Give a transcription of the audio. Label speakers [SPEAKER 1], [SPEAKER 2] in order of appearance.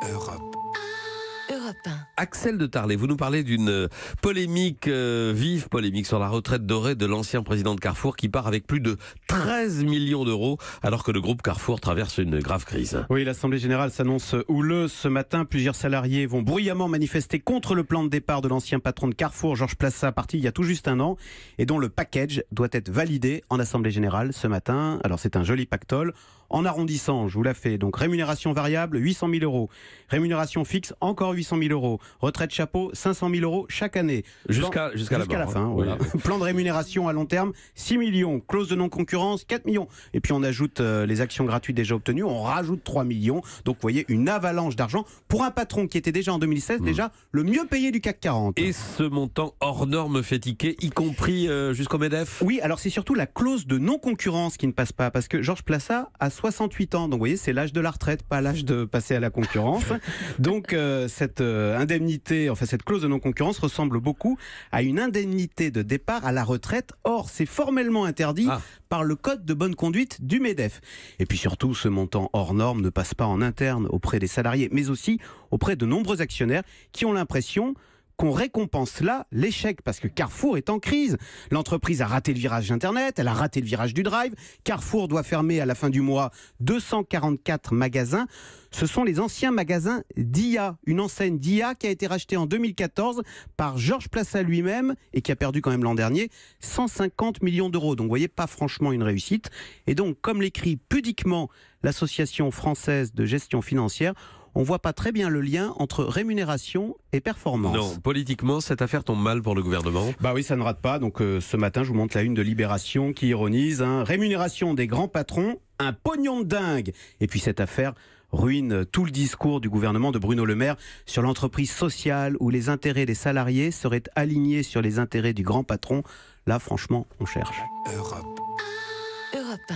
[SPEAKER 1] Europe.
[SPEAKER 2] Europe 1.
[SPEAKER 3] Axel de Tarlet, vous nous parlez d'une polémique, vive polémique sur la retraite dorée de l'ancien président de Carrefour qui part avec plus de 13 millions d'euros alors que le groupe Carrefour traverse une grave crise.
[SPEAKER 4] Oui, l'Assemblée générale s'annonce houleuse ce matin. Plusieurs salariés vont bruyamment manifester contre le plan de départ de l'ancien patron de Carrefour, Georges Plassat, parti il y a tout juste un an et dont le package doit être validé en Assemblée générale ce matin. Alors c'est un joli pactole. En arrondissant, je vous la fais, donc rémunération variable, 800 000 euros. Rémunération fixe, encore 800 000 euros. Retraite chapeau, 500 000 euros chaque année.
[SPEAKER 3] Jusqu'à la
[SPEAKER 4] fin.
[SPEAKER 3] Hein.
[SPEAKER 4] Voilà.
[SPEAKER 3] Oui.
[SPEAKER 4] Plan de rémunération à long terme, 6 millions. Clause de non-concurrence, 4 millions. Et puis on ajoute les actions gratuites déjà obtenues, on rajoute 3 millions. Donc vous voyez, une avalanche d'argent pour un patron qui était déjà en 2016, déjà le mieux payé du CAC 40.
[SPEAKER 3] Et ce montant hors norme fait tiquer, y compris jusqu'au MEDEF.
[SPEAKER 4] Oui, alors c'est surtout la clause de non-concurrence qui ne passe pas, parce que Georges Plassat a 68 ans, donc vous voyez, c'est l'âge de la retraite, pas l'âge de passer à la concurrence. Donc cette indemnité, enfin cette clause de non-concurrence ressemble beaucoup à une indemnité de départ à la retraite. Or, c'est formellement interdit par le code de bonne conduite du MEDEF. Et puis surtout, ce montant hors norme ne passe pas en interne auprès des salariés, mais aussi auprès de nombreux actionnaires qui ont l'impression qu'on récompense là l'échec, parce que Carrefour est en crise. L'entreprise a raté le virage Internet, elle a raté le virage du drive. Carrefour doit fermer à la fin du mois 244 magasins. Ce sont les anciens magasins d'IA, une enseigne d'IA qui a été rachetée en 2014 par Georges Plassat lui-même et qui a perdu quand même l'an dernier 150 millions d'euros. Donc vous voyez, pas franchement une réussite. Et donc, comme l'écrit pudiquement l'Association française de gestion financière, on ne voit pas très bien le lien entre rémunération et performance.
[SPEAKER 3] Non, politiquement, cette affaire tombe mal pour le gouvernement.
[SPEAKER 4] Bah oui, ça ne rate pas. Donc ce matin, je vous montre la une de Libération qui ironise. Rémunération des grands patrons, un pognon de dingue. Et puis cette affaire ruine tout le discours du gouvernement de Bruno Le Maire sur l'entreprise sociale où les intérêts des salariés seraient alignés sur les intérêts du grand patron. Là, franchement, on cherche.
[SPEAKER 1] Europe.
[SPEAKER 2] Europe 1.